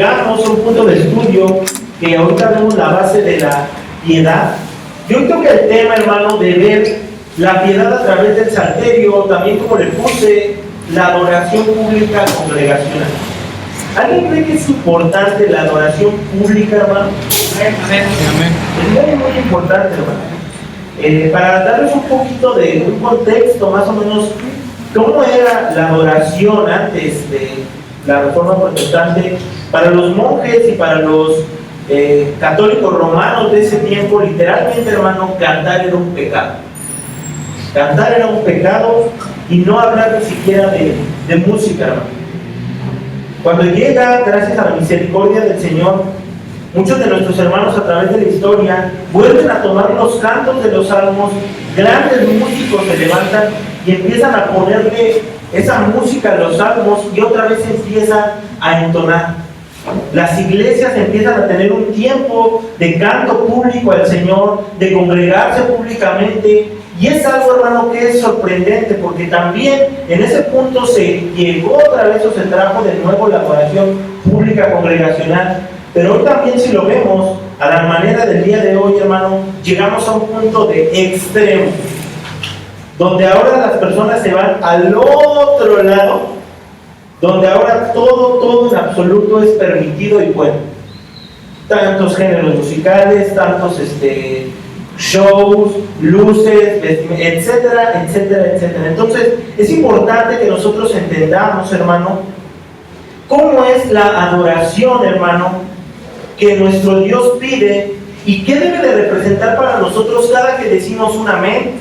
llegamos a un punto de estudio que ahorita vemos la base de la piedad. Yo creo que el tema, hermano, de ver la piedad a través del salterio, también como le puse, la adoración pública congregacional. ¿Alguien cree que es importante la adoración pública, hermano? Es muy importante, hermano. Para darles un poquito de un contexto, más o menos, ¿cómo era la adoración antes de la Reforma Protestante? Para los monjes y para los católicos romanos de ese tiempo, literalmente, hermano, cantar era un pecado. Cantar era un pecado y no hablar ni siquiera de música, hermano. Cuando llega, gracias a la misericordia del Señor, muchos de nuestros hermanos a través de la historia vuelven a tomar los cantos de los salmos, grandes músicos se levantan y empiezan a ponerle esa música a los salmos y otra vez empieza a entonar. Las iglesias empiezan a tener un tiempo de canto público al Señor, de congregarse públicamente, y es algo, hermano, que es sorprendente, porque también en ese punto se llegó otra vez o se trajo de nuevo la adoración pública congregacional. Pero hoy también, si lo vemos a la manera del día de hoy, hermano, llegamos a un punto de extremo, donde ahora las personas se van al otro lado, donde ahora todo en absoluto es permitido y bueno. Tantos géneros musicales, tantos shows, luces, etcétera, etcétera, etcétera. Entonces, es importante que nosotros entendamos, hermano, cómo es la adoración, hermano, que nuestro Dios pide y qué debe de representar para nosotros cada que decimos un amén,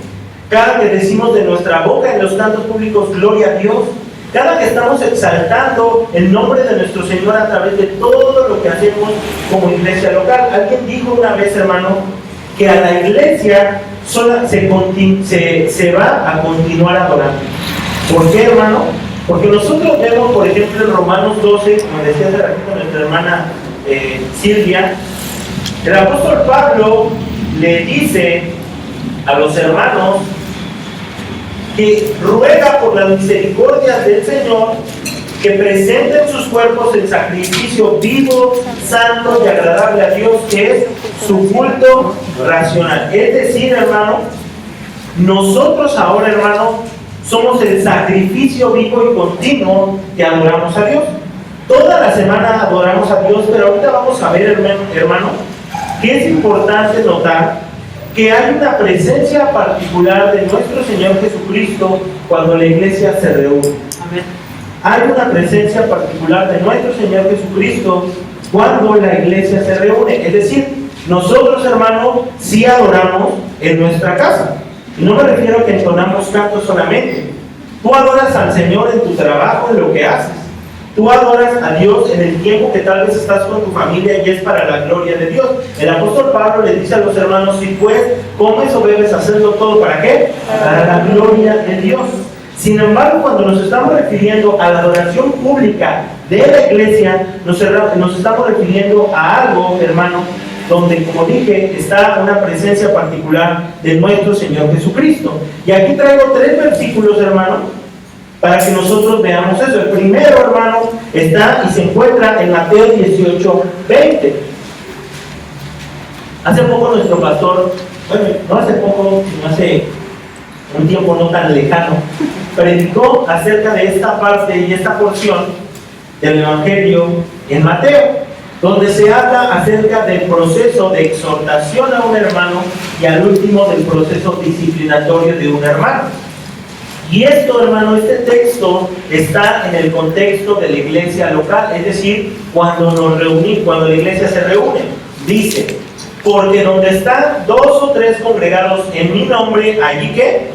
cada que decimos de nuestra boca en los cantos públicos gloria a Dios, cada que estamos exaltando el nombre de nuestro Señor a través de todo lo que hacemos como iglesia local. Alguien dijo una vez, hermano, que a la iglesia sola se va a continuar adorando. ¿Por qué, hermano? Porque nosotros vemos, por ejemplo, en Romanos 12, como decía hace ratito nuestra hermana Silvia, el apóstol Pablo le dice a los hermanos que ruega por las misericordias del Señor que presenten sus cuerpos en sacrificio vivo, santo y agradable a Dios, que es su culto racional. Es decir, hermano, nosotros ahora, hermano, somos el sacrificio vivo y continuo que adoramos a Dios. Toda la semana adoramos a Dios, pero ahorita vamos a ver, hermano, que es importante notar que hay una presencia particular de nuestro Señor Jesucristo cuando la iglesia se reúne. Amén. Hay una presencia particular de nuestro Señor Jesucristo cuando la iglesia se reúne. Es decir, nosotros, hermanos, sí adoramos en nuestra casa. Y no me refiero a que entonamos cantos solamente. Tú adoras al Señor en tu trabajo, en lo que haces. Tú adoras a Dios en el tiempo que tal vez estás con tu familia y es para la gloria de Dios. El apóstol Pablo le dice a los hermanos, si pues comes o bebes, hacerlo todo, ¿para qué? Para la gloria de Dios. Sin embargo, cuando nos estamos refiriendo a la adoración pública de la iglesia, nos estamos refiriendo a algo, hermano, donde, como dije, está una presencia particular de nuestro Señor Jesucristo. Y aquí traigo 3 versículos, hermano, para que nosotros veamos eso. El primero, hermano, está y se encuentra en Mateo 18:20. Hace poco nuestro pastor, bueno, no hace poco, sino hace un tiempo no tan lejano, predicó acerca de esta parte y esta porción del Evangelio en Mateo, donde se habla acerca del proceso de exhortación a un hermano y al último del proceso disciplinatorio de un hermano. Y esto, hermano, este texto está en el contexto de la iglesia local, es decir, cuando la iglesia se reúne. Dice, porque donde están 2 o 3 congregados en mi nombre, allí que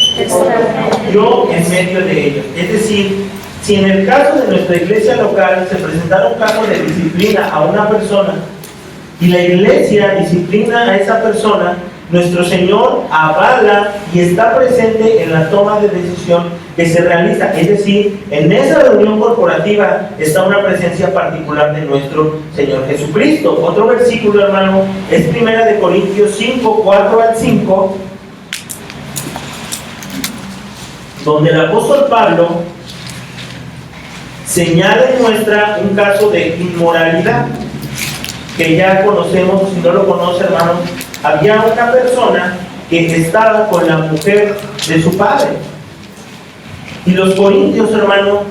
yo en medio de ellos. Es decir, si en el caso de nuestra iglesia local se presentara un caso de disciplina a una persona y la iglesia disciplina a esa persona, nuestro Señor avala y está presente en la toma de decisión que se realiza. Es decir, en esa reunión corporativa está una presencia particular de nuestro Señor Jesucristo. Otro versículo, hermano, es 1 Corintios 5, 4 al 5, donde el apóstol Pablo señala y muestra un caso de inmoralidad que ya conocemos, o si no lo conoce, hermanos. Había una persona que estaba con la mujer de su padre, y los corintios, hermano,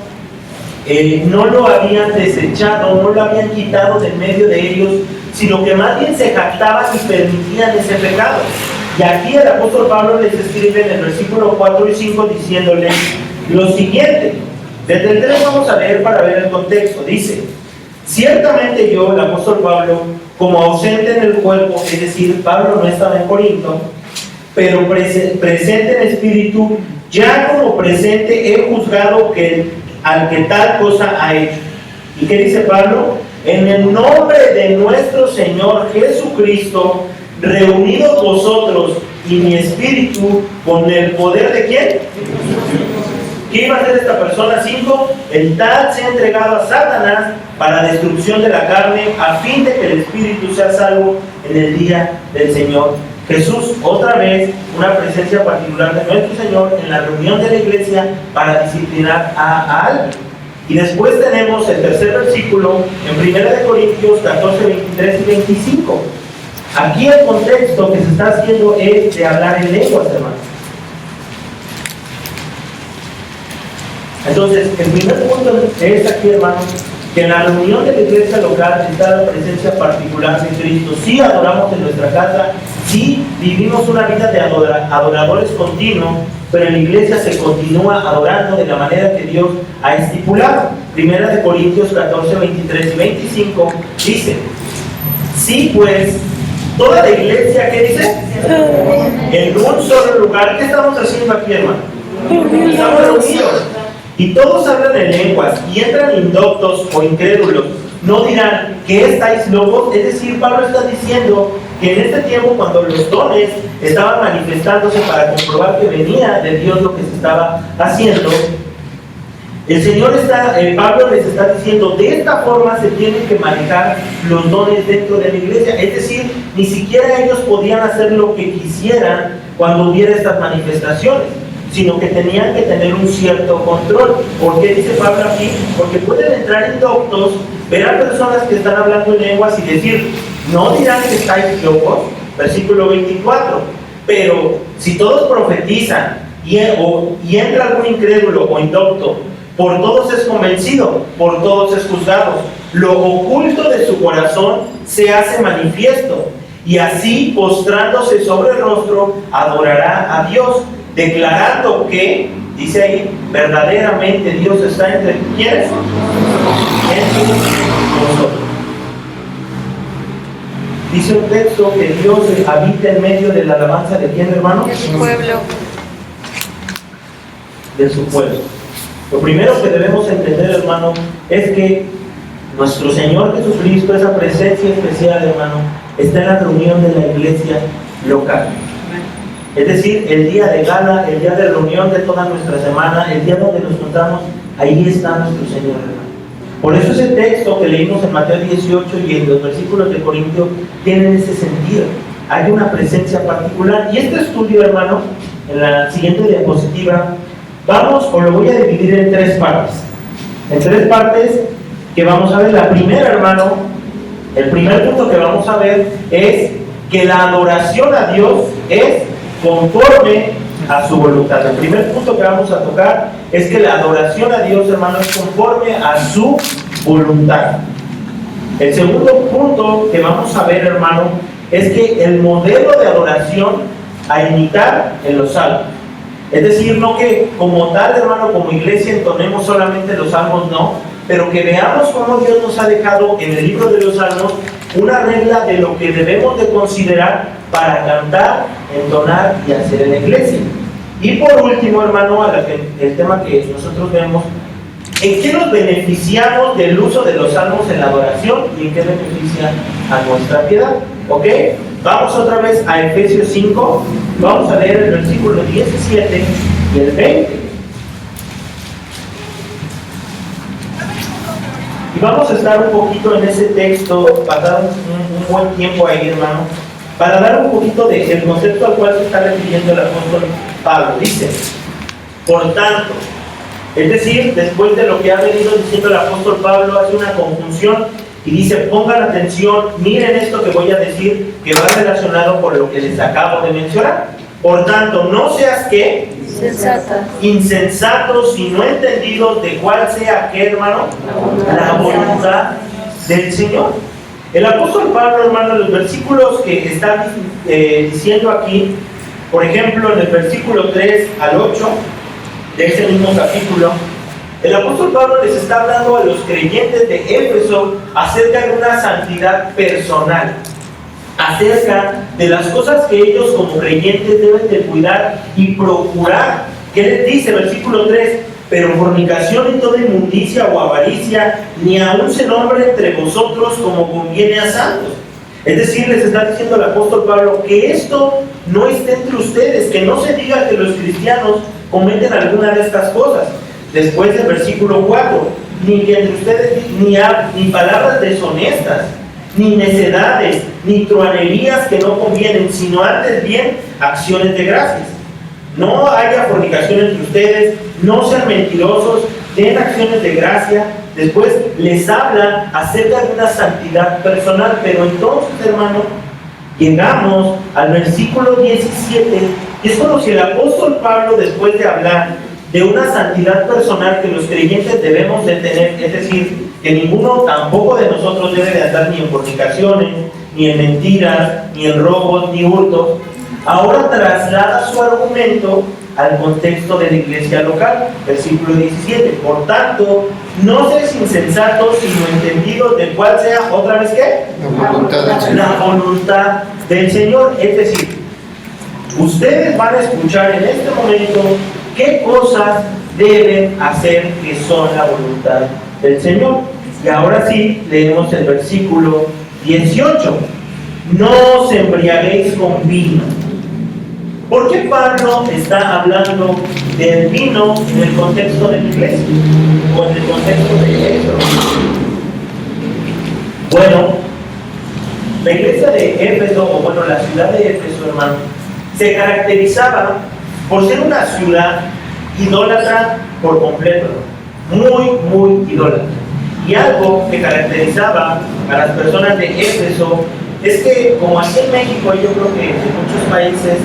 no lo habían desechado, no lo habían quitado de medio de ellos, sino que más bien se jactaban y permitían ese pecado. Y aquí el apóstol Pablo les escribe en el versículo 4 y 5 diciéndoles lo siguiente. Desde el 3 vamos a leer para ver el contexto. Dice: ciertamente yo, el apóstol Pablo, como ausente en el cuerpo, es decir, Pablo no estaba en Corinto, pero presente en espíritu, ya como presente he juzgado al que tal cosa ha hecho. ¿Y qué dice Pablo? En el nombre de nuestro Señor Jesucristo, reunidos vosotros y mi espíritu, con el poder de ¿quién? ¿Qué iba a hacer esta persona? 5. El tal se ha entregado a Satanás para destrucción de la carne, a fin de que el espíritu sea salvo en el día del Señor Jesús. Otra vez, una presencia particular de nuestro Señor en la reunión de la iglesia para disciplinar a alguien. Y después tenemos el tercer versículo en 1 Corintios 14, 23 y 25. Aquí el contexto que se está haciendo es de hablar en lenguas, hermanos. Entonces, el primer punto es aquí, hermanos, que en la reunión de la iglesia local está la presencia particular de Cristo. Sí adoramos en nuestra casa, sí vivimos una vida de adoradores continuos, pero en la iglesia se continúa adorando de la manera que Dios ha estipulado. 1 Corintios 14, 23 y 25 dice: sí, pues, toda la iglesia, ¿qué dice? En un solo lugar. ¿Qué estamos haciendo aquí, hermano? Estamos reunidos. Y todos hablan en lenguas, y entran indoctos o incrédulos. No dirán que estáis locos. Es decir, Pablo está diciendo que en este tiempo, cuando los dones estaban manifestándose para comprobar que venía de Dios lo que se estaba haciendo, el Señor Pablo les está diciendo: de esta forma se tienen que manejar los dones dentro de la iglesia. Es decir, ni siquiera ellos podían hacer lo que quisieran cuando hubiera estas manifestaciones, sino que tenían que tener un cierto control. ¿Por qué dice Pablo aquí? Porque pueden entrar indoctos, ver a personas que están hablando en lenguas y decir: no dirán que estáis locos, versículo 24, pero si todos profetizan y entra algún incrédulo o indocto, por todos es convencido, por todos es juzgado. Lo oculto de su corazón se hace manifiesto, y así, postrándose sobre el rostro, adorará a Dios, declarando que, dice ahí, verdaderamente Dios está entre ¿quiénes? Entre nosotros. Dice un texto que Dios habita en medio de la alabanza de ¿quién, hermano? De su pueblo. De su pueblo. Lo primero que debemos entender, hermano, es que nuestro Señor Jesucristo, esa presencia especial, hermano, está en la reunión de la iglesia local. Es decir, el día de gala, el día de reunión de toda nuestra semana, el día donde nos encontramos, ahí está nuestro Señor, hermano. Por eso ese texto que leímos en Mateo 18 y en los versículos de Corintios tienen ese sentido. Hay una presencia particular. Y este estudio, hermano, en la siguiente diapositiva, lo voy a dividir en 3 partes. En 3 partes que vamos a ver. La primera, hermano, el primer punto que vamos a ver es que la adoración a Dios es conforme a su voluntad. El primer punto que vamos a tocar es que la adoración a Dios, hermano, es conforme a su voluntad. El segundo punto que vamos a ver, hermano, es que el modelo de adoración a imitar en los salmos. Es decir, no que como tal, hermano, como iglesia entonemos solamente los salmos, no, pero que veamos cómo Dios nos ha dejado en el libro de los salmos una regla de lo que debemos de considerar para cantar, entonar y hacer en la iglesia. Y por último, hermano, el tema que nosotros vemos, ¿en qué nos beneficiamos del uso de los salmos en la adoración y en qué beneficia a nuestra piedad? ¿Ok? Vamos otra vez a Efesios 5, vamos a leer el versículo 17 y el 20. Y vamos a estar un poquito en ese texto, pasar un buen tiempo ahí, hermano, para dar un poquito del concepto al cual se está refiriendo el apóstol Pablo. Dice: por tanto, Es decir, después de lo que ha venido diciendo el apóstol Pablo, hace una conjunción y dice, pongan atención, miren esto que voy a decir, que va relacionado con lo que les acabo de mencionar. Por tanto, no seas ¿qué? Insensatos y no entendidos de cuál sea, ¿qué, hermano? La voluntad del Señor. El apóstol Pablo, hermano, los versículos que está diciendo aquí, por ejemplo, en el versículo 3 al 8 de ese mismo capítulo, el apóstol Pablo les está hablando a los creyentes de Éfeso acerca de una santidad personal, acerca de las cosas que ellos como creyentes deben de cuidar y procurar. ¿Qué les dice? Versículo 3, pero fornicación y toda inmundicia o avaricia, ni aun se nombre entre vosotros como conviene a santos. Es decir, les está diciendo el apóstol Pablo que esto no esté entre ustedes, que no se diga que los cristianos cometen alguna de estas cosas. Después del versículo 4, ni que entre ustedes ni palabras deshonestas, ni necedades, ni truanerías que no convienen, sino antes bien acciones de gracias. No haya fornicación entre ustedes, no sean mentirosos, den acciones de gracia. Después les habla acerca de una santidad personal, pero entonces, hermano, llegamos al versículo 17, y es como si el apóstol Pablo, después de hablar de una santidad personal que los creyentes debemos de tener, es decir, que ninguno tampoco de nosotros debe de andar ni en fornicaciones, ni en mentiras, ni en robos, ni hurtos, ahora traslada su argumento al contexto de la iglesia local, versículo 17. Por tanto, no seáis insensatos, sino entendidos de cuál sea, otra vez ¿qué? La voluntad del Señor. Es decir, ustedes van a escuchar en este momento qué cosas deben hacer que son la voluntad del Señor. Y ahora sí, leemos el versículo 18. No os embriaguéis con vino. ¿Por qué Pablo está hablando del vino en el contexto de la iglesia? O en el contexto de Éfeso. Bueno, la iglesia de Éfeso, o bueno, la ciudad de Éfeso, hermano, se caracterizaba por ser una ciudad idólatra por completo, muy idólatra. Y algo que caracterizaba a las personas de Éfeso es que, como aquí en México, y yo creo que en muchos países,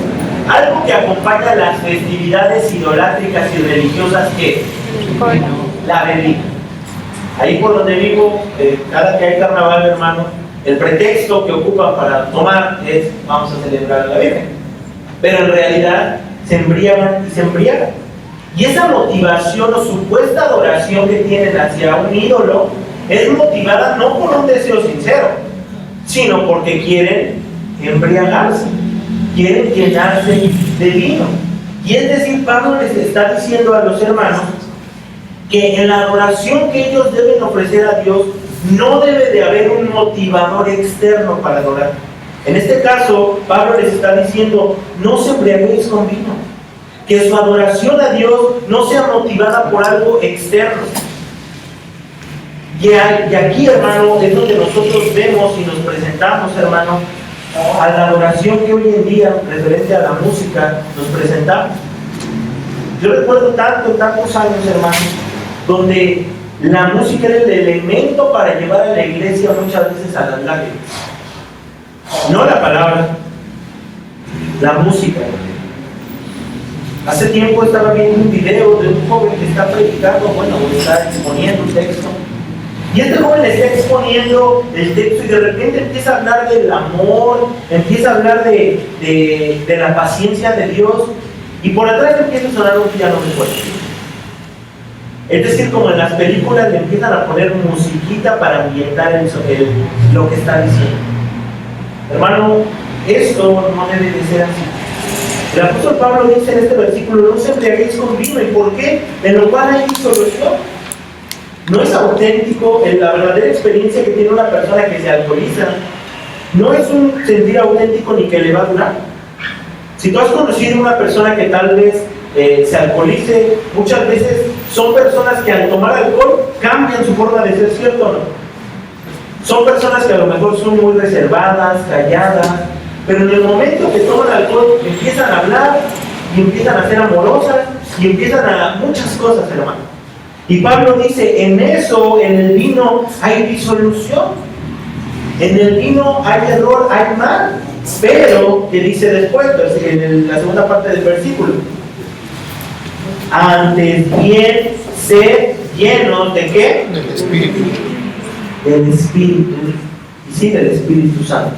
algo que acompaña las festividades idolátricas y religiosas, que la bebida. Ahí por donde vivo, cada que hay carnaval, hermano, el pretexto que ocupan para tomar es vamos a celebrar a la Virgen. Pero en realidad se embriagan y se embriagan. Y esa motivación o supuesta adoración que tienen hacia un ídolo es motivada no por un deseo sincero, sino porque quieren embriagarse, quieren llenarse de vino. Y es decir, Pablo les está diciendo a los hermanos que en la adoración que ellos deben ofrecer a Dios no debe de haber un motivador externo para adorar. En este caso, Pablo les está diciendo, no se embriaguéis con vino. Que su adoración a Dios no sea motivada por algo externo. Y aquí, hermano, es donde nosotros vemos y nos presentamos, hermano, a la adoración que hoy en día, referente a la música, nos presentamos. Yo recuerdo tantos años, hermano, donde la música era el elemento para llevar a la iglesia muchas veces a las lágrimas. No la palabra, la música. Hace tiempo estaba viendo un video de un joven que está predicando, bueno, está exponiendo un texto. Y este joven está exponiendo el texto y de repente empieza a hablar del amor, empieza a hablar de la paciencia de Dios, y por atrás empieza a sonar un piano muy fuerte. Es decir, como en las películas le empiezan a poner musiquita para ambientar lo que está diciendo. Hermano, esto no debe de ser así. El apóstol Pablo dice en este versículo, no se embriaguéis con vino. ¿Y por qué? En lo cual hay solución. No es auténtico, la verdadera experiencia que tiene una persona que se alcoholiza no es un sentir auténtico ni que le va a durar. Si tú has conocido a una persona que tal vez se alcoholice, muchas veces son personas que al tomar alcohol cambian su forma de ser, ¿cierto o no? Son personas que a lo mejor son muy reservadas, calladas, pero en el momento que toman alcohol empiezan a hablar y empiezan a ser amorosas y empiezan a muchas cosas, hermano. Y Pablo dice, en eso, en el vino hay disolución, en el vino hay error, hay mal. Pero, ¿qué dice después? En la segunda parte del versículo, antes bien sed llenos ¿de qué? Del Espíritu. Del Espíritu, y sí, del Espíritu Santo.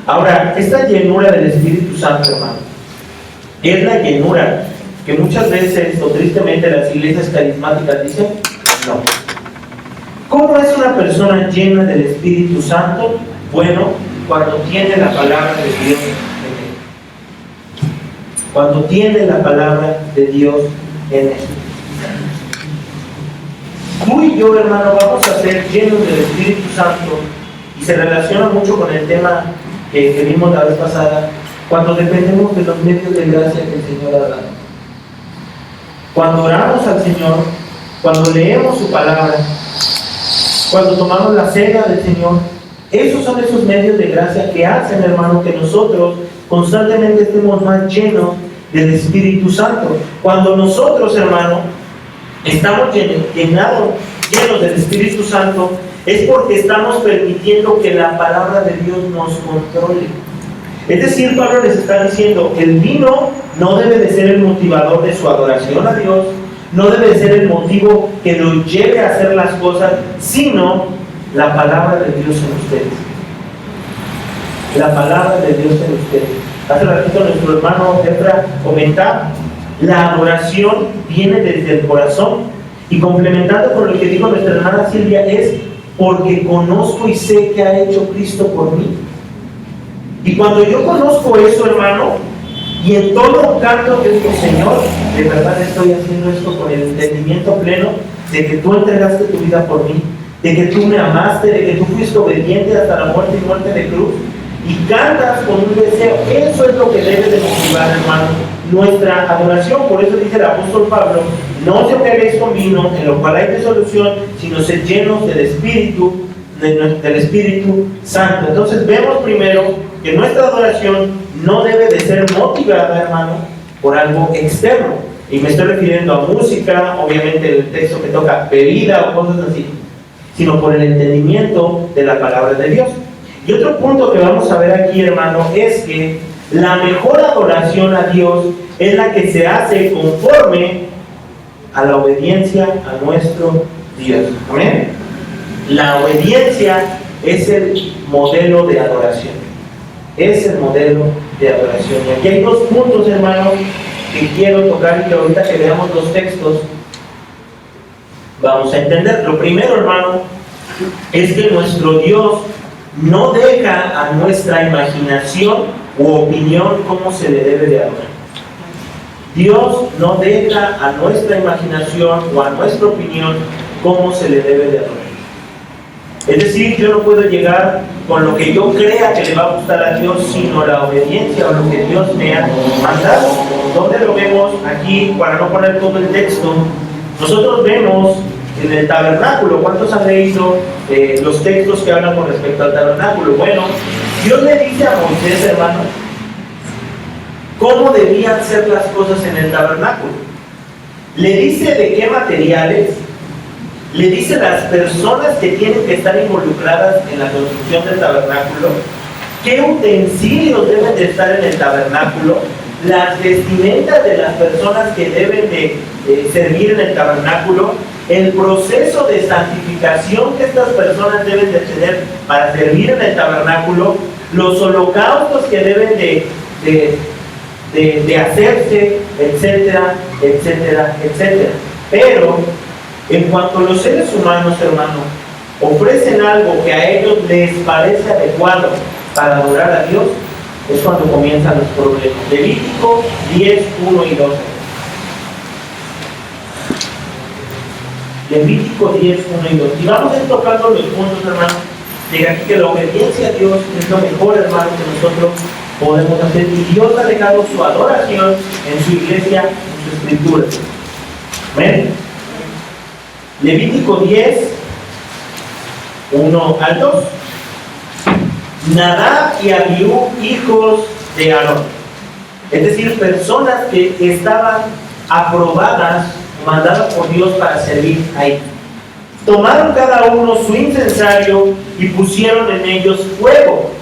Ahora, esta llenura del Espíritu Santo, hermano, es la llenura que muchas veces, o tristemente, las iglesias carismáticas dicen, no. ¿Cómo es una persona llena del Espíritu Santo? Bueno, cuando tiene la palabra de Dios en él. Cuando tiene la palabra de Dios en él. Tú y yo, hermano, vamos a ser llenos del Espíritu Santo, y se relaciona mucho con el tema que vimos la vez pasada, cuando dependemos de los medios de gracia que el Señor ha dado. Cuando oramos al Señor, cuando leemos su palabra, cuando tomamos la cena del Señor, esos son esos medios de gracia que hacen, hermano, que nosotros constantemente estemos más llenos del Espíritu Santo. Cuando nosotros, hermano, estamos llenos del Espíritu Santo, es porque estamos permitiendo que la palabra de Dios nos controle. Es decir, Pablo les está diciendo, el vino no debe de ser el motivador de su adoración a Dios, no debe de ser el motivo que lo lleve a hacer las cosas, sino la palabra de Dios en ustedes. La palabra de Dios en ustedes. Hace ratito nuestro hermano Efra comentaba, la adoración viene desde el corazón, y complementando con lo que dijo nuestra hermana Silvia, es porque conozco y sé que ha hecho Cristo por mí. Y cuando yo conozco eso, hermano, y en todo canto que digo, Señor, de verdad estoy haciendo esto con el entendimiento pleno de que tú entregaste tu vida por mí, de que tú me amaste, de que tú fuiste obediente hasta la muerte y muerte de cruz, y cantas con un deseo, eso es lo que debe de motivar, hermano, nuestra adoración. Por eso dice el apóstol Pablo, no os embriaguéis con vino, en lo cual hay disolución, sino sed llenos del Espíritu Santo. Entonces vemos primero que nuestra adoración no debe de ser motivada, hermano, por algo externo. Y me estoy refiriendo a música, obviamente el texto que toca bebida o cosas así, sino por el entendimiento de la palabra de Dios. Y otro punto que vamos a ver aquí, hermano, es que la mejor adoración a Dios es la que se hace conforme a la obediencia a nuestro Dios. Amén. La obediencia es el modelo de adoración. Es el modelo de adoración. Y aquí hay dos puntos, hermano, que quiero tocar y que ahorita que veamos los textos vamos a entender. Lo primero, hermano, es que nuestro Dios no deja a nuestra imaginación u opinión cómo se le debe de adorar. Dios no deja a nuestra imaginación o a nuestra opinión cómo se le debe de adorar. Es decir, yo no puedo llegar con lo que yo crea que le va a gustar a Dios, sino la obediencia o lo que Dios me ha mandado. ¿Dónde lo vemos? Aquí, para no poner todo el texto, nosotros vemos en el tabernáculo. ¿Cuántos han leído los textos que hablan con respecto al tabernáculo? Bueno, Dios le dice a Moisés, hermano, cómo debían ser las cosas en el tabernáculo. Le dice de qué materiales, le dice las personas que tienen que estar involucradas en la construcción del tabernáculo, qué utensilios deben de estar en el tabernáculo, las vestimentas de las personas que deben de servir en el tabernáculo, el proceso de santificación que estas personas deben de tener para servir en el tabernáculo, los holocaustos que deben de hacerse, etcétera, etcétera, etcétera. Pero en cuanto a los seres humanos, hermano, ofrecen algo que a ellos les parece adecuado para adorar a Dios, es cuando comienzan los problemas. Levítico 10, 1 y 12. Levítico 10, 1 y 2. Y vamos a ir tocando los puntos, hermano, de aquí que la obediencia a Dios es lo mejor, hermano, que nosotros podemos hacer. Y Dios ha dejado su adoración en su iglesia, en su escritura. ¿Ven? Levítico 10, 1 al 2. Nadab y Abiú, hijos de Aarón, es decir, personas que estaban aprobadas mandada por Dios para servir ahí. Tomaron cada uno su incensario y pusieron en ellos fuego,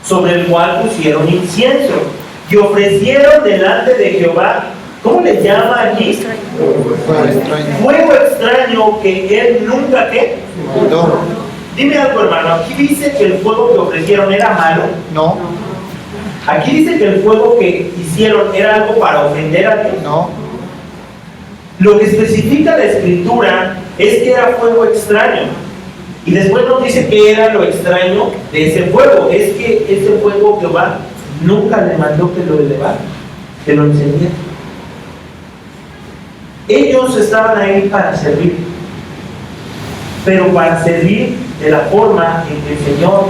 sobre el cual pusieron incienso, y ofrecieron delante de Jehová, ¿cómo le llama aquí? Fuego extraño que él nunca, ¿qué? No. Dime algo, hermano, aquí dice que el fuego que ofrecieron era malo. No. Aquí dice que el fuego que hicieron era algo para ofender a Dios. No. Lo que especifica la escritura es que era fuego extraño. Y después nos dice que era lo extraño de ese fuego. Es que ese fuego Jehová nunca le mandó que lo elevara, que lo encendiera. Ellos estaban ahí para servir, pero para servir de la forma en que el Señor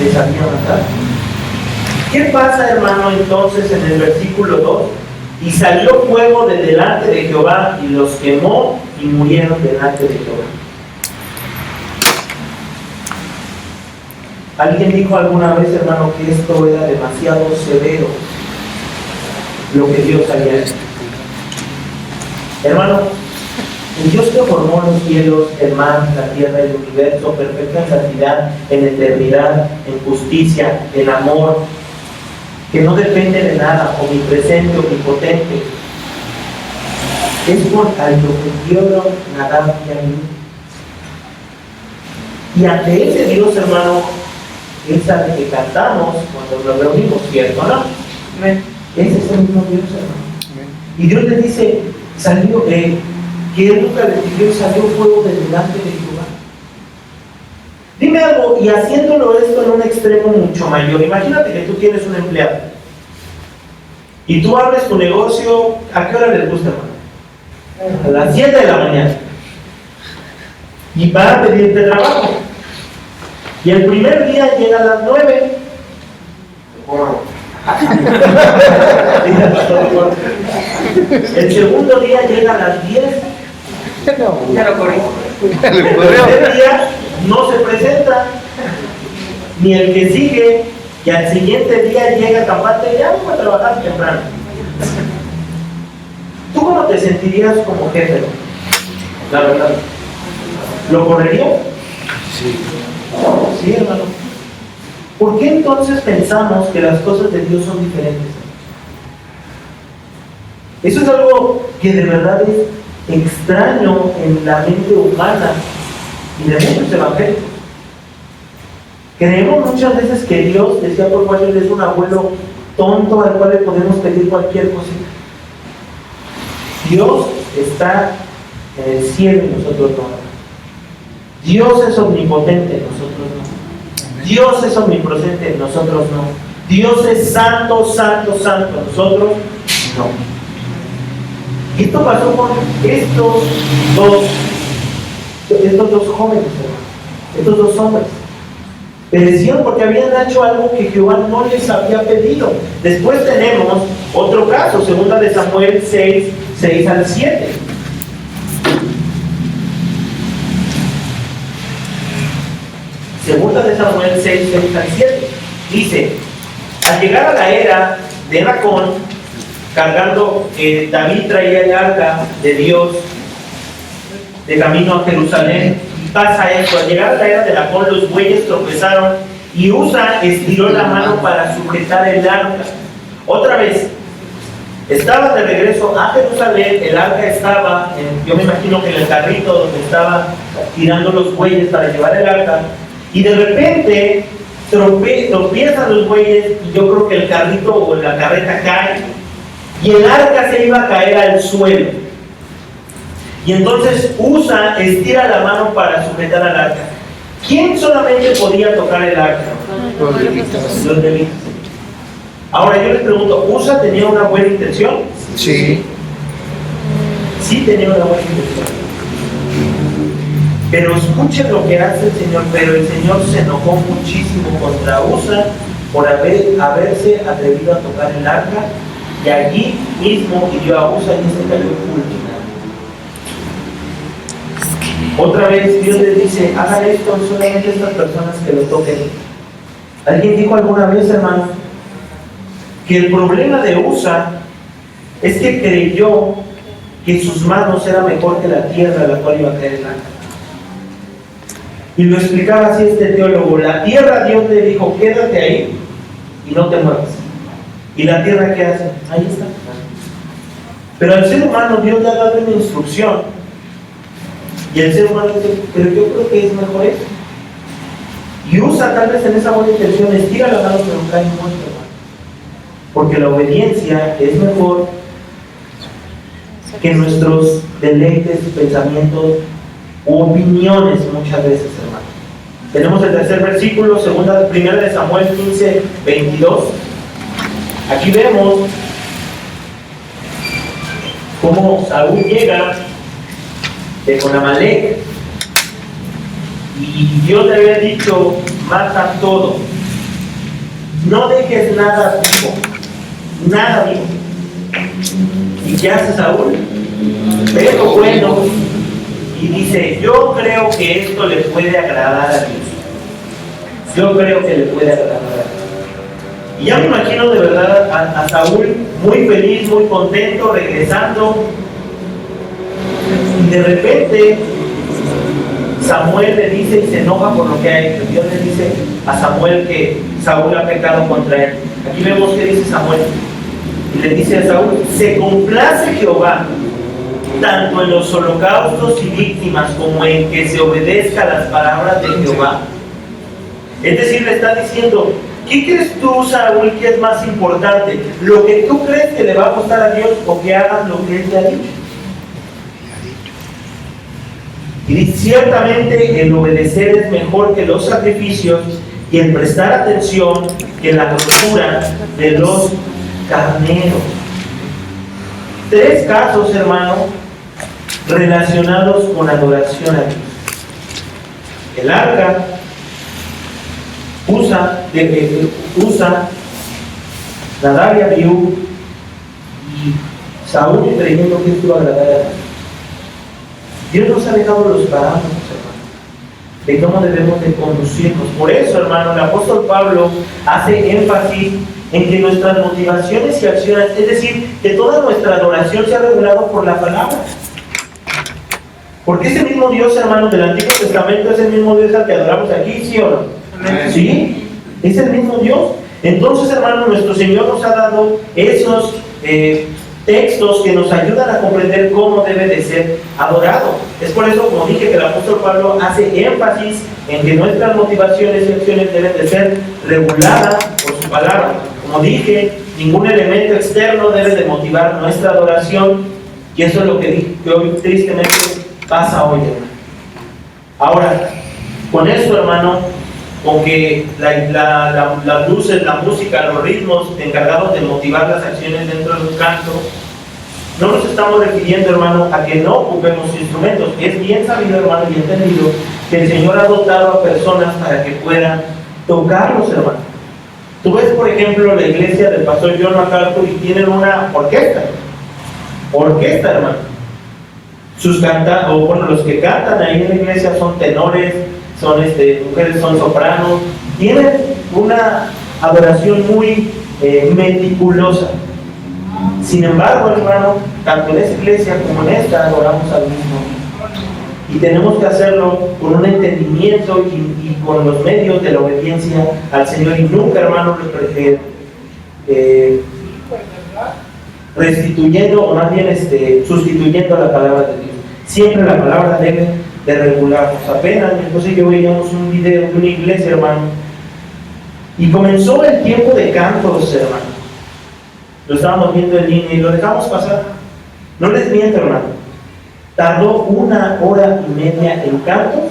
les había mandado. ¿Qué pasa, hermano, entonces en el versículo 2? Y salió fuego de delante de Jehová y los quemó y murieron delante de Jehová. ¿Alguien dijo alguna vez, hermano, que esto era demasiado severo, lo que Dios había hecho? Hermano, el Dios que formó los cielos, el mar, la tierra, el universo, perfecta en santidad, en eternidad, en justicia, en amor, que no depende de nada, omnipresente, omnipotente, es por al que Dios Nadab y Abiú. Y ante ese Dios, hermano, es al que cantamos cuando lo reunimos, ¿cierto? ¿No? Ese es el mismo Dios, hermano. Y Dios le dice, salió, que él nunca le pidió, salió fuego de delante de Jehová. Dime algo, y haciéndolo esto en un extremo mucho mayor, imagínate que tú tienes un empleado y tú abres tu negocio, ¿a qué hora les gusta, hermano? A las 7 de la mañana. Y va a pedirte trabajo. Y el primer día llega a las 9. El segundo día llega a las 10. Ya lo corrí. El tercer día no se presenta. Ni el que sigue. Y al siguiente día llega capaz de ya vamos a trabajar temprano. ¿Tú cómo te sentirías como jefe? La verdad. ¿Lo correría? Sí. Sí, hermano. ¿Por qué entonces pensamos que las cosas de Dios son diferentes? Eso es algo que de verdad es extraño en la mente humana y de muchos evangelios. Creemos muchas veces que Dios, decía por cual es un abuelo tonto al cual le podemos pedir cualquier cosita. Dios está en el cielo y nosotros no. Dios es omnipotente, nosotros no. Dios es omnipresente, nosotros no. Dios es santo, santo, santo, nosotros no. Y esto pasó con estos dos jóvenes, hermano, estos dos hombres. Perecieron porque habían hecho algo que Jehová no les había pedido. Después tenemos otro caso, 2 de Samuel 6, 6 al 7. Segunda de Samuel 6, 6 al 7. Dice, al llegar a la era de Nacón, cargando, David traía el arca de Dios de camino a Jerusalén. Y pasa esto, al llegar a la era de Nacón, los bueyes tropezaron y Usa estiró la mano para sujetar el arca. Otra vez, estaba de regreso a Jerusalén, el arca estaba, yo me imagino que en el carrito donde estaba tirando los bueyes para llevar el arca, y de repente tropiezan los bueyes y yo creo que el carrito o la carreta cae y el arca se iba a caer al suelo. Y entonces Usa estira la mano para sujetar al arca. ¿Quién solamente podía tocar el arca? Los levitas. Los levitas. Ahora yo les pregunto, ¿Usa tenía una buena intención? Sí. Sí tenía una buena intención. Pero escuchen lo que hace el Señor. Pero el Señor se enojó muchísimo contra Usa por haberse atrevido a tocar el arca, y allí mismo hirió a Usa y se cayó fulminado. Otra vez Dios les dice, hagan esto solamente estas personas que lo toquen. ¿Alguien dijo alguna vez, hermano, que el problema de Usa es que creyó que sus manos eran mejor que la tierra a la cual iba a caer el arca. Y lo explicaba así este teólogo: la tierra, Dios le dijo, quédate ahí y no te muevas. ¿Y la tierra qué hace? Ahí está. Pero al ser humano Dios le ha dado una instrucción, y el ser humano dice, pero yo creo que es mejor eso. Y usa tal vez en esa buena intención, estira la mano pero cae muerto, hermano. Porque la obediencia es mejor que nuestros deleites, pensamientos u opiniones muchas veces, hermano. Tenemos el tercer versículo, primera de Samuel 15, 22. Aquí vemos cómo Saúl llega con Amalek, y Dios le había dicho, mata todo, no dejes nada vivo, nada vivo. ¿Y qué hace Saúl? Ve lo bueno y dice, yo creo que esto le puede agradar a Dios, yo creo que le puede agradar a Dios. Y ya me imagino de verdad a Saúl muy feliz, muy contento, regresando. Y de repente Samuel le dice y se enoja por lo que ha hecho. Dios le dice a Samuel que Saúl ha pecado contra él. Aquí vemos que dice Samuel. Y le dice a Saúl, se complace Jehová tanto en los holocaustos y víctimas como en que se obedezca las palabras de Jehová. Es decir, le está diciendo, ¿qué crees tú, Saúl, que es más importante? ¿Lo que tú crees que le va a costar a Dios o que hagas lo que Él te ha dicho? Y ciertamente el obedecer es mejor que los sacrificios y el prestar atención que la grosura de los carneros. 3 casos, hermano, relacionados con adoración a Dios. El arca, Usa, Nadab y Abiú, y Saúl creyendo que esto iba a agradar a Dios. Dios nos ha dejado los parámetros, hermano, de cómo debemos de conducirnos. Por eso, hermano, el apóstol Pablo hace énfasis en que nuestras motivaciones y acciones, es decir, que toda nuestra adoración sea regulada por la palabra. Porque ese mismo Dios, hermano, del Antiguo Testamento es el mismo Dios al que adoramos aquí, ¿sí o no? ¿Sí? Es el mismo Dios. Entonces, hermano, nuestro Señor nos ha dado esos textos que nos ayudan a comprender cómo debe de ser adorado. Es por eso, como dije, que el apóstol Pablo hace énfasis en que nuestras motivaciones y acciones deben de ser reguladas por su palabra. Como dije, ningún elemento externo debe de motivar nuestra adoración, y eso es lo que hoy tristemente pasa hoy, hermano. Ahora, con eso, hermano, con que las luces, la música, los ritmos encargados de motivar las acciones dentro de un canto, no nos estamos refiriendo, hermano, a que no ocupemos instrumentos. Es bien sabido, hermano, y entendido que el Señor ha dotado a personas para que puedan tocarlos, hermano. Tú ves, por ejemplo, la iglesia del pastor John MacArthur y tienen una orquesta, hermano. Los que cantan ahí en la iglesia son tenores, son mujeres, son sopranos, tienen una adoración muy meticulosa. Sin embargo, hermano, tanto en esa iglesia como en esta adoramos al mismo Dios. Y tenemos que hacerlo con un entendimiento y con los medios de la obediencia al Señor, y nunca, hermano, restituyendo o más bien sustituyendo la palabra de Dios. Siempre la palabra debe de regularnos. Apenas mi esposa y yo veíamos un video de una iglesia, hermano, y comenzó el tiempo de cantos, hermano. Lo estábamos viendo en línea y lo dejamos pasar. No les miento, hermano, tardó 1 hora y media en cantos,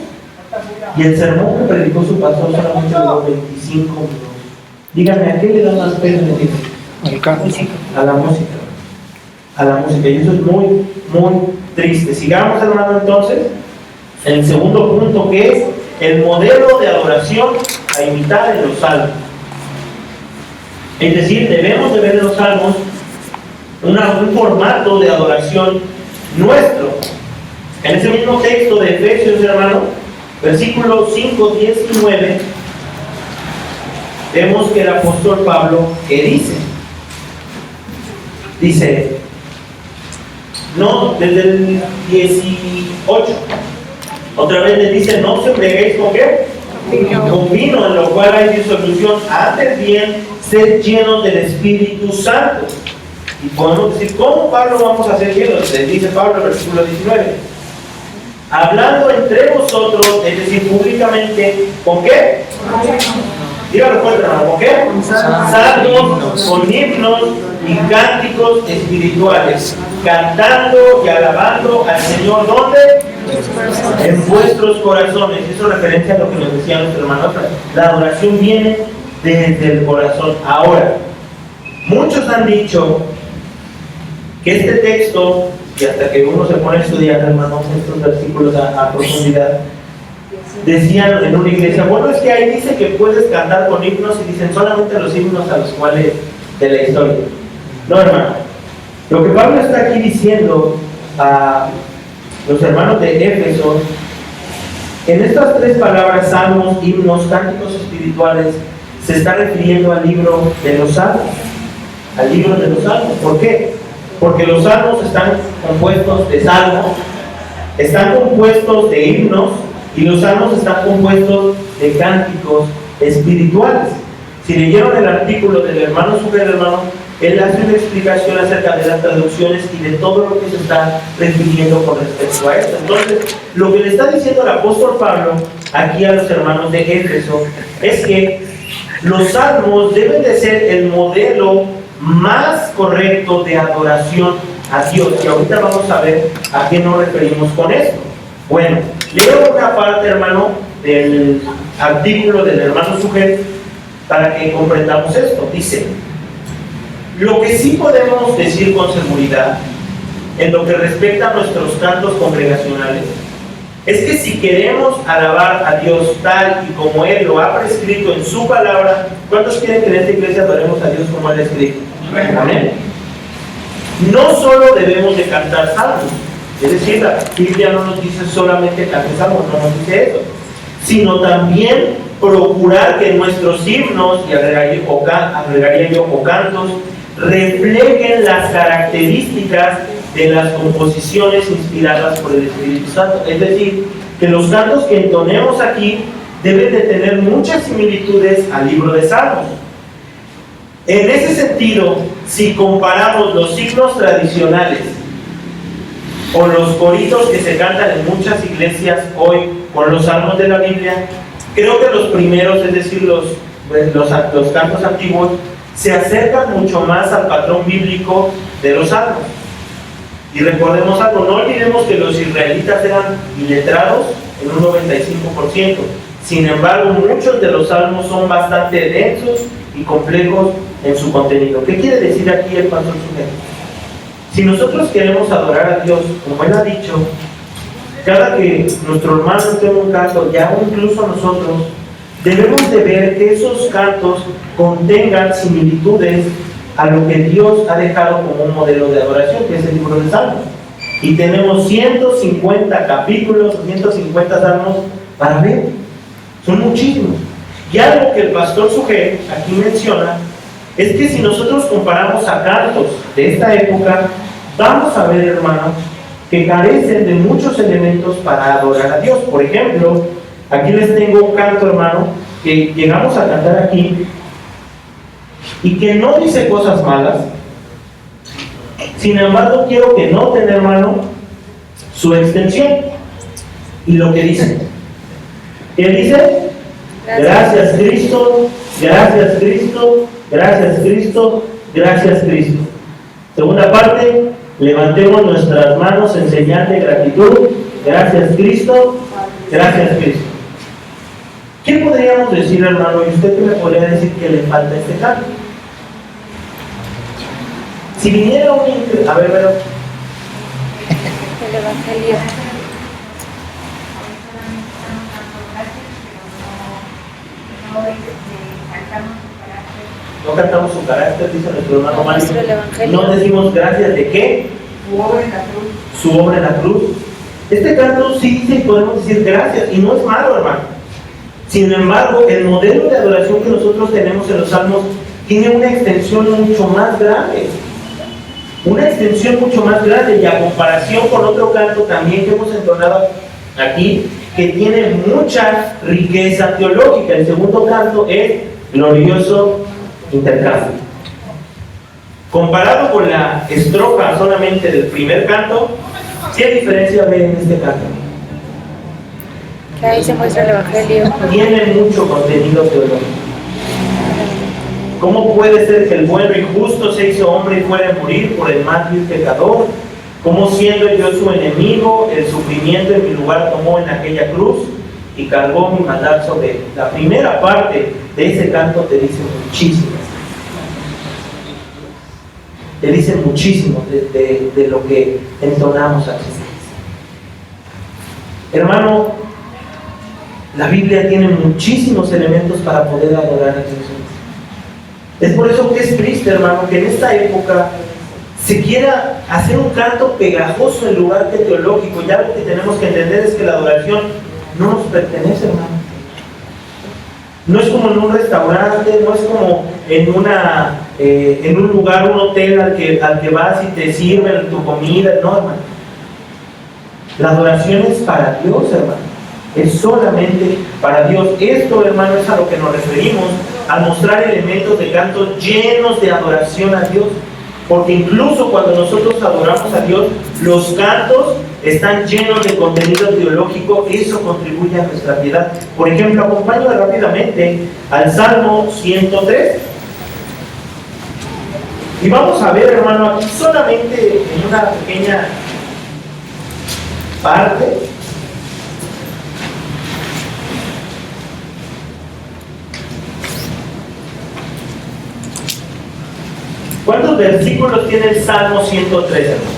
y el sermón que predicó su pastor solamente duró 25 minutos. Díganme, ¿a qué le da más pena decir? Al canto. A la música. A la música. Y eso es muy, muy triste. Sigamos, hermano, entonces en el segundo punto, que es el modelo de adoración a imitar en los salmos. Es decir, debemos de ver en los salmos un formato de adoración nuestro. En ese mismo texto de Efesios, hermano, versículos 5, 10 y 9, vemos que el apóstol Pablo, ¿qué dice? Dice, No, desde el 18. Otra vez les dice, no se embriaguéis con qué? Con vino, en lo cual hay disolución. Antes bien, sed llenos del Espíritu Santo. Y podemos decir, ¿cómo Pablo vamos a ser llenos? Les dice Pablo en el versículo 19. Hablando entre vosotros, es decir, públicamente, ¿con qué? Dígalo fuerte, hermano, ¿con qué? Salmos, con himnos y cánticos espirituales, cantando y alabando al Señor, ¿dónde? En vuestros corazones. Eso es referencia a lo que nos decía nuestro hermano. La adoración viene desde el corazón. Ahora, muchos han dicho que este texto, y hasta que uno se pone a estudiar, hermano, estos versículos a profundidad, decían en una iglesia, bueno, es que ahí dice que puedes cantar con himnos, y dicen solamente los himnos a los cuales de la historia. No, hermano, lo que Pablo está aquí diciendo a los hermanos de Éfeso, en estas tres palabras, salmos, himnos, cánticos espirituales, se está refiriendo al libro de los salmos, al libro de los salmos. ¿Por qué? Porque los salmos están compuestos de salmos, están compuestos de himnos, y los salmos están compuestos de cánticos espirituales. Si leyeron el artículo del hermano Suger, hermano, él hace una explicación acerca de las traducciones y de todo lo que se está refiriendo con respecto a esto. Entonces, lo que le está diciendo el apóstol Pablo aquí a los hermanos de Éfeso es que los salmos deben de ser el modelo más correcto de adoración a Dios. Y ahorita vamos a ver a qué nos referimos con esto. Bueno, leo una parte, hermano, del artículo del hermano Suger para que comprendamos esto. Dice: lo que sí podemos decir con seguridad en lo que respecta a nuestros cantos congregacionales es que si queremos alabar a Dios tal y como Él lo ha prescrito en su palabra, ¿cuántos quieren que en esta iglesia adoremos a Dios como Él ha escrito? Amén. No solo debemos de cantar salmos, es decir, la Biblia no nos dice solamente cantar salmos, no nos dice eso, sino también procurar que nuestros himnos, y agregaría yo, o cantos, reflejen las características de las composiciones inspiradas por el Espíritu Santo. Es decir, que los cantos que entonemos aquí deben de tener muchas similitudes al libro de Salmos. En ese sentido, si comparamos los himnos tradicionales o los coritos que se cantan en muchas iglesias hoy con los salmos de la Biblia, creo que los primeros, es decir, los cantos antiguos, se acercan mucho más al patrón bíblico de los salmos. Y recordemos algo, no olvidemos que los israelitas eran iletrados en un 95%. Sin embargo, muchos de los salmos son bastante densos y complejos en su contenido. ¿Qué quiere decir aquí el pastor Suger? Si nosotros queremos adorar a Dios, como él ha dicho, cada que nuestro hermano tenga un canto, ya incluso nosotros, debemos de ver que esos cantos contengan similitudes a lo que Dios ha dejado como un modelo de adoración, que es el libro de Salmos. Y tenemos 150 capítulos, 150 salmos para ver. Son muchísimos. Y algo que el pastor Suger aquí menciona es que si nosotros comparamos a cantos de esta época, vamos a ver, hermanos, que carecen de muchos elementos para adorar a Dios. Por ejemplo, aquí les tengo un canto, hermano, que llegamos a cantar aquí y que no dice cosas malas. Sin embargo, quiero que noten, hermano, su extensión y lo que dice. ¿Qué dice? Gracias Cristo, gracias Cristo, gracias Cristo, gracias Cristo. Segunda parte, levantemos nuestras manos en señal de gratitud. Gracias Cristo, gracias Cristo. ¿Qué podríamos decir, hermano? ¿Y usted qué me podría decir que le falta a este canto? Si viniera un... A ver, pero... El Evangelio. No cantamos su carácter, dice nuestro hermano Mario. No decimos gracias de qué. Su obra en la cruz. Su obra en la cruz. Este canto sí dice y podemos decir gracias, y no es malo, hermano. Sin embargo, el modelo de adoración que nosotros tenemos en los salmos tiene una extensión mucho más grande. una extensión mucho más grande, y a comparación con otro canto también que hemos entonado aquí, que tiene mucha riqueza teológica. El segundo canto es glorioso intercambio. Comparado con la estrofa solamente del primer canto, ¿qué diferencia ve en este canto? Que ahí se muestra el Evangelio. Tiene mucho contenido teológico. ¿Cómo puede ser que el bueno y justo se hizo hombre y fuera a morir por el mal y el pecador? ¿Cómo siendo yo su enemigo, el sufrimiento en mi lugar tomó en aquella cruz y cargó mi maldad sobre él? La primera parte de ese canto te dice muchísimo. Te dice muchísimo de lo que entonamos aquí. Hermano, la Biblia tiene muchísimos elementos para poder adorar a Dios. Es por eso que es triste, hermano, que en esta época se quiera hacer un canto pegajoso en lugar que teológico. Ya lo que tenemos que entender es que la adoración no nos pertenece, hermano. No es como en un restaurante, no es como en un lugar, un hotel al que vas y te sirven tu comida. No, hermano. La adoración es para Dios, hermano. Es solamente para Dios. Esto, hermano, es a lo que nos referimos al mostrar elementos de canto llenos de adoración a Dios. Porque incluso cuando nosotros adoramos a Dios, los cantos están llenos de contenido teológico. Eso contribuye a nuestra piedad. Por ejemplo, acompáñame rápidamente al Salmo 103. Y vamos a ver, hermano, aquí solamente en una pequeña parte. ¿Cuántos versículos tiene el Salmo 103, hermano?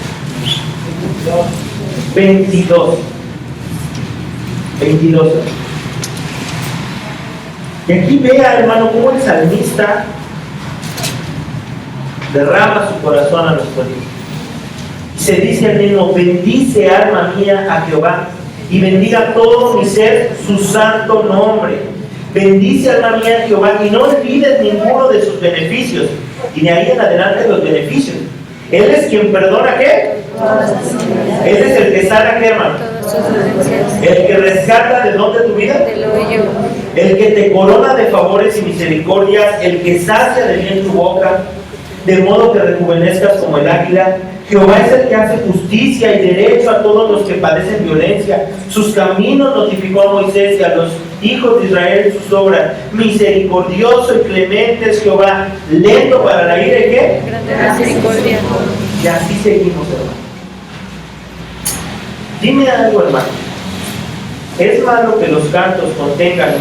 22. 22. Y aquí vea, hermano, cómo el salmista derrama su corazón a nuestro Dios. Y se dice al mismo: bendice, alma mía, a Jehová, y bendiga todo mi ser su santo nombre. Bendice, alma mía, a Jehová, y no olvides ninguno de sus beneficios. Y de ahí en adelante los beneficios. Él es quien perdona, ¿qué? Él es el que sana, ¿qué, hermano? El que rescata de dónde tu vida. El que te corona de favores y misericordias. El que sacia de bien tu boca, de modo que rejuvenezcas como el águila. Jehová es el que hace justicia y derecho a todos los que padecen violencia. Sus caminos notificó a Moisés y a los hijos de Israel sus obras. Misericordioso y clemente es Jehová, lento para la ira, ¿y qué? Grande misericordia. Y así seguimos, hermano. Dime algo, hermano. ¿Es malo que los cantos contengan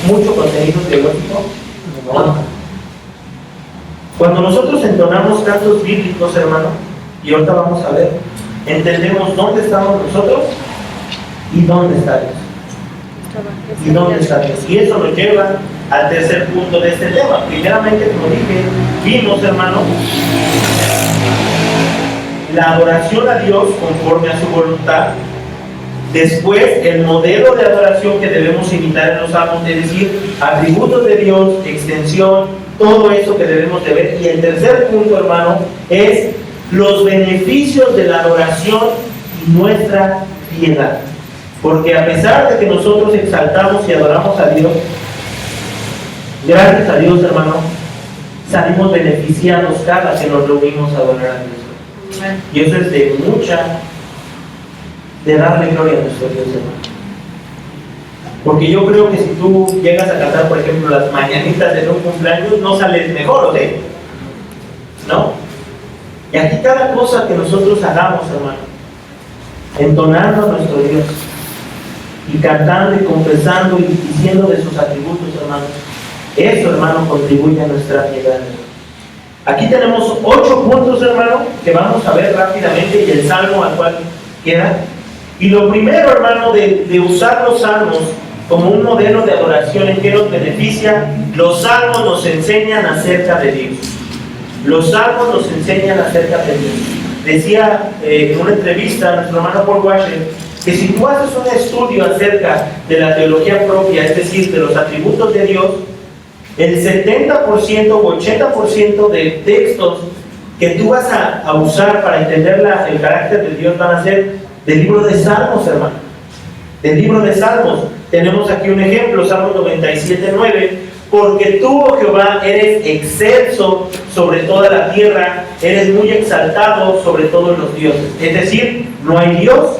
mucho contenido teológico? No. Cuando nosotros entonamos cantos bíblicos, hermano, y ahorita vamos a ver, entendemos dónde estamos nosotros y dónde está Dios. ¿Y dónde está Dios? Y eso nos lleva al tercer punto de este tema. Primeramente, como dije, vimos, hermano, la adoración a Dios conforme a su voluntad. Después, el modelo de adoración que debemos imitar en los salmos, es decir, atributos de Dios, extensión, todo eso que debemos de ver. Y el tercer punto, hermano, es los beneficios de la adoración y nuestra piedad. Porque a pesar de que nosotros exaltamos y adoramos a Dios, gracias a Dios, hermano, salimos beneficiados cada que nos reunimos a adorar a Dios. Y eso es de darle gloria a nuestro Dios, hermano. Porque yo creo que si tú llegas a cantar, por ejemplo, las mañanitas de un cumpleaños, no sales mejor, ¿o qué? ¿No? Y aquí cada cosa que nosotros hagamos, hermano, entonando a nuestro Dios, y cantando y confesando y diciendo de sus atributos, hermano, eso, hermano, contribuye a nuestra piedad. Aquí tenemos 8 puntos, hermano, que vamos a ver rápidamente, y el salmo al cual queda. Y lo primero, hermano, de usar los salmos como un modelo de adoración, ¿en qué nos beneficia? Los salmos nos enseñan acerca de Dios. Los salmos nos enseñan acerca de Dios. Decía en una entrevista a nuestro hermano Paul Washer que si tú haces un estudio acerca de la teología propia, es decir, de los atributos de Dios, el 70% o 80% de textos que tú vas a usar para entender el carácter de Dios van a ser del libro de Salmos, hermano. Del libro de Salmos. Tenemos aquí un ejemplo, Salmo 97:9. Porque tú, oh Jehová, eres excelso sobre toda la tierra, eres muy exaltado sobre todos los dioses. Es decir, no hay Dios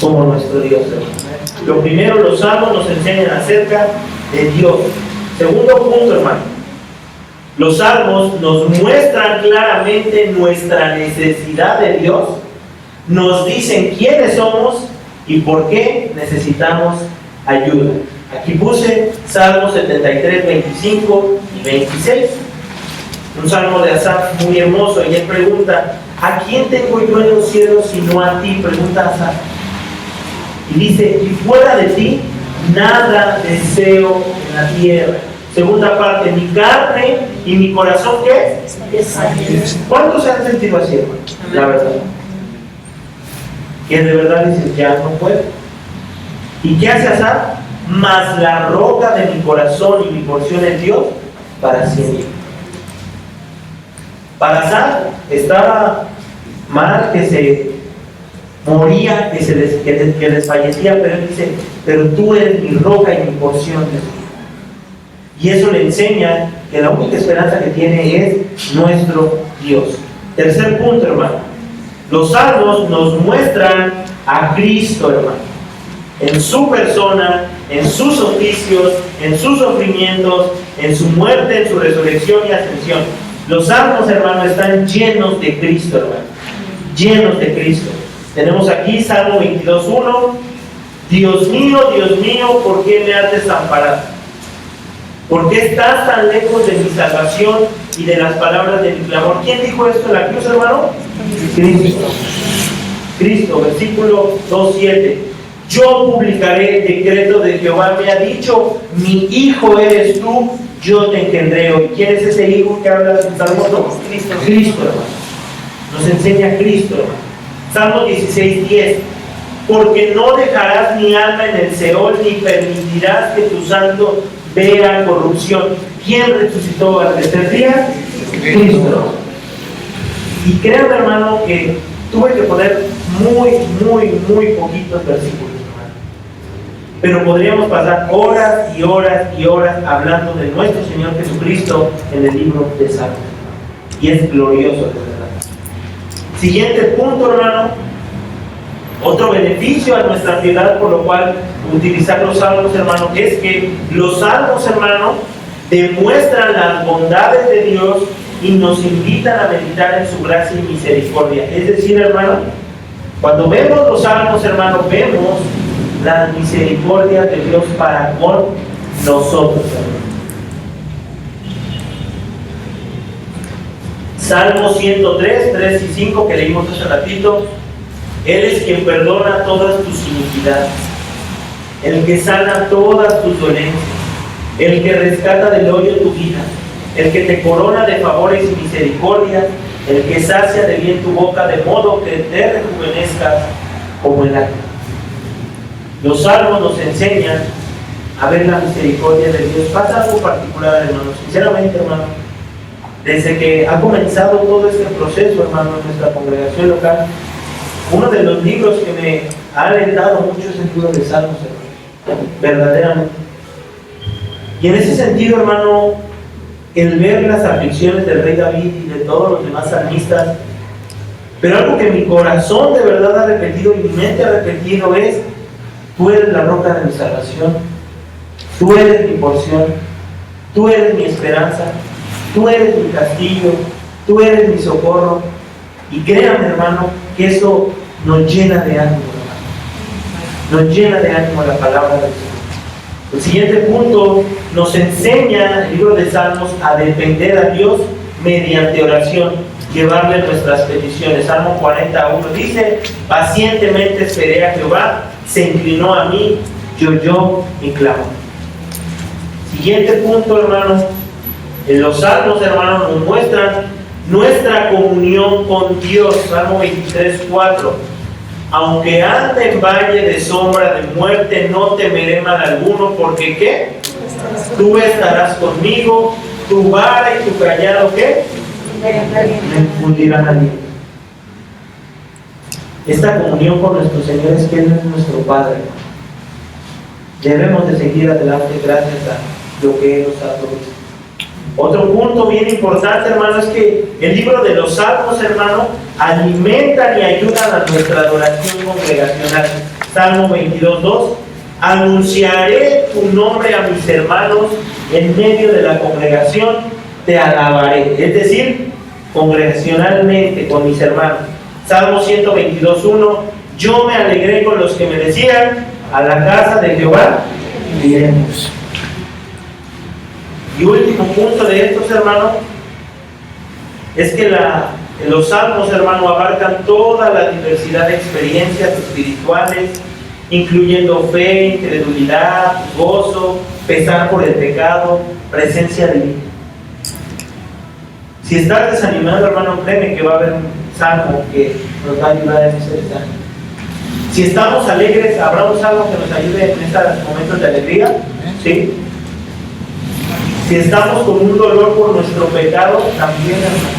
como nuestro Dios, hermano. Lo primero, los salmos nos enseñan acerca de Dios. Segundo punto, hermano. Los salmos nos muestran claramente nuestra necesidad de Dios, nos dicen quiénes somos y por qué necesitamos ayuda. Aquí puse Salmos 73, 25 y 26. Un salmo de Asaf muy hermoso. Y él pregunta: ¿a quién tengo yo en los cielos sino a ti? Pregunta Asaf. Y dice: y fuera de ti nada deseo en la tierra. Segunda parte: mi carne y mi corazón, ¿qué? ¿Cuántos se han sentido así, hermano? La verdad. Que de verdad dicen: ya no puedo. ¿Y qué hace Asaf? Mas la roca de mi corazón y mi porción es Dios para siempre. Para Asaf estaba mal, que se moría, que desfallecía, pero él dice: pero tú eres mi roca y mi porción, Jesús. Y eso le enseña que la única esperanza que tiene es nuestro Dios. Tercer punto, hermano. Los salmos nos muestran a Cristo, hermano, en su persona, en sus oficios, en sus sufrimientos, en su muerte, en su resurrección y ascensión. Los salmos, hermano, están llenos de Cristo, hermano. Llenos de Cristo. Tenemos aquí Salmo 22:1. Dios mío, ¿por qué me has desamparado? ¿Por qué estás tan lejos de mi salvación y de las palabras de mi clamor? ¿Quién dijo esto en la cruz, hermano? Cristo. Cristo, versículo 2:7. Yo publicaré el decreto de Jehová, me ha dicho: mi hijo eres tú, yo te engendré hoy. ¿Quién es ese hijo que habla en Salmo 2? Cristo, hermano. Nos enseña Cristo, hermano. Salmo 16:10. Porque no dejarás mi alma en el Seol, ni permitirás que tu santo vea corrupción. ¿Quién resucitó al tercer día? Cristo. Y créanme, hermano, que tuve que poner muy poquitos versículos, hermano. Pero podríamos pasar horas y horas y horas hablando de nuestro Señor Jesucristo en el libro de Salmos. Y es glorioso, de verdad. Siguiente punto, hermano. Otro beneficio a nuestra piedad por lo cual utilizar los salmos, hermano, es que los salmos, hermano, demuestran las bondades de Dios y nos invitan a meditar en su gracia y misericordia. Es decir, hermano, cuando vemos los salmos, hermano, vemos la misericordia de Dios para con nosotros, hermano. Salmo 103, 3 y 5 que leímos hace ratito. Él es quien perdona todas tus iniquidades, el que sana todas tus dolencias, el que rescata del hoyo tu vida, el que te corona de favores y misericordia, el que sacia de bien tu boca, de modo que te rejuvenezcas como el águila. Los salmos nos enseñan a ver la misericordia de Dios. Pasa algo particular, hermano. Sinceramente, hermano, desde que ha comenzado todo este proceso, hermano, en nuestra congregación local, uno de los libros que me ha alentado mucho es el libro de Salmos, hermano, verdaderamente. Y en ese sentido, hermano, el ver las aflicciones del rey David y de todos los demás salmistas, pero algo que mi corazón de verdad ha repetido y mi mente ha repetido es: tú eres la roca de mi salvación, tú eres mi porción, tú eres mi esperanza, tú eres mi castillo, tú eres mi socorro. Y créanme, hermano, que eso nos llena de ánimo, hermano. Nos llena de ánimo la palabra de Dios. El siguiente punto nos enseña el libro de Salmos a depender a Dios mediante oración, llevarle nuestras peticiones. Salmo 41 dice: pacientemente esperé a Jehová, se inclinó a mí y oyó mi clamor. Siguiente punto, hermano. En los salmos, hermano, nos muestran nuestra comunión con Dios. Salmo 23:4. Aunque ande en valle de sombra de muerte, no temeré mal alguno, porque ¿qué? Tú estarás conmigo, tu vara y tu callado, ¿qué? me infundirán aliento. Esta comunión con nuestro Señor es que Él es nuestro Padre. Debemos de seguir adelante gracias a lo que Él nos ha provisto. Otro punto bien importante, hermano, es que el libro de los Salmos, hermano, alimentan y ayudan a nuestra adoración congregacional. Salmo 22:2. Anunciaré tu nombre a mis hermanos en medio de la congregación, te alabaré. Es decir, congregacionalmente con mis hermanos. Salmo 122:1. Yo me alegré con los que me decían, a la casa de Jehová iremos. Y último punto de estos, hermanos, es que los salmos, hermano, abarcan toda la diversidad de experiencias espirituales, incluyendo fe, incredulidad, gozo, pesar por el pecado, presencia divina. Si estás desanimado, hermano, créeme que va a haber un salmo que nos va a ayudar en ese desánimo. Si estamos alegres, habrá un salmo que nos ayude en estos momentos de alegría, ¿sí? Si estamos con un dolor por nuestro pecado, también, hermano.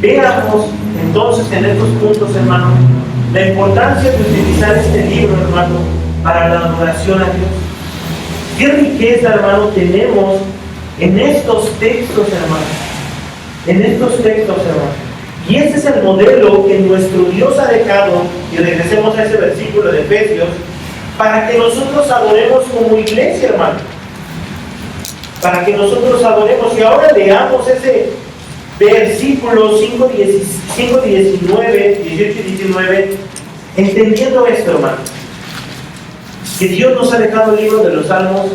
Veamos entonces en estos puntos, hermano, la importancia de utilizar este libro, hermano, para la adoración a Dios. Qué riqueza, hermano, tenemos en estos textos, hermano. En estos textos, hermano. Y ese es el modelo que nuestro Dios ha dejado, y regresemos a ese versículo de Efesios, para que nosotros adoremos como iglesia, hermano. Para que nosotros adoremos. Y ahora leamos ese versículo 5, 19, 18 y 19, entendiendo esto, hermano. Que Dios nos ha dejado el libro de los Salmos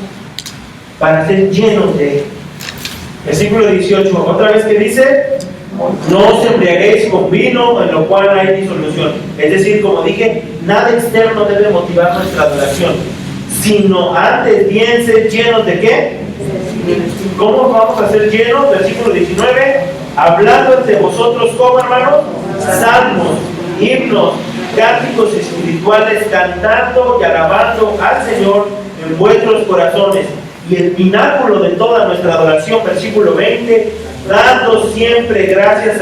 para ser llenos de él. Versículo 18, otra vez que dice: no os embriaguéis con vino, en lo cual hay disolución. Es decir, como dije, nada externo debe motivar nuestra adoración, sino antes bien ser llenos de ¿qué? ¿Cómo vamos a ser llenos? Versículo 19, hablando entre vosotros como hermanos, salmos, himnos, cánticos espirituales, cantando y alabando al Señor en vuestros corazones. Y el pináculo de toda nuestra adoración, versículo 20, dando siempre gracias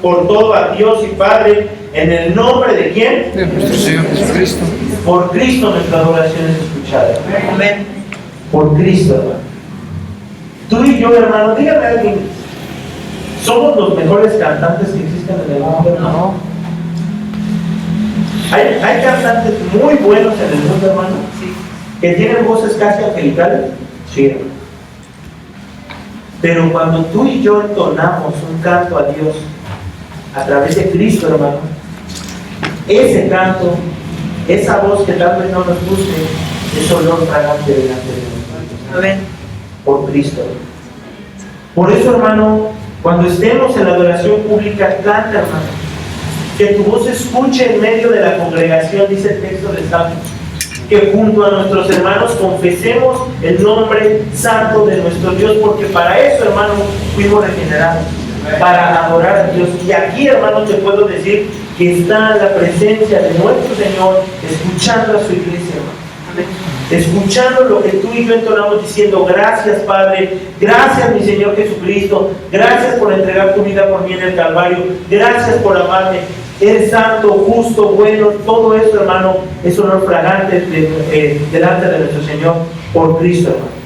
por todo a Dios y Padre, en el nombre de ¿quién? De nuestro Señor Jesucristo. Por Cristo nuestra adoración es escuchada. Amén. Por Cristo, hermano. Tú y yo, hermano, dígame a alguien, ¿somos los mejores cantantes que existen en el mundo, hermano? No. ¿Hay cantantes muy buenos en el mundo, hermano? Sí. ¿Que tienen voces casi angelicales? Sí, hermano. Pero cuando tú y yo entonamos un canto a Dios a través de Cristo, hermano, ese canto, esa voz que tal vez no nos guste, es olor fragante delante de Dios. Amén. Por Cristo. Por eso, hermano, cuando estemos en la adoración pública, canta, hermano. Que tu voz se escuche en medio de la congregación, dice el texto de Salmos. Que junto a nuestros hermanos confesemos el nombre santo de nuestro Dios, porque para eso, hermano, fuimos regenerados, para adorar a Dios. Y aquí, hermano, te puedo decir que está la presencia de nuestro Señor, escuchando a su iglesia, hermano. Escuchando lo que tú y yo entonamos, diciendo: gracias, Padre, gracias, mi Señor Jesucristo, gracias por entregar tu vida por mí en el Calvario, gracias por amarme, eres santo, justo, bueno. Todo eso, hermano, es honor fragante delante de nuestro Señor por Cristo, hermano.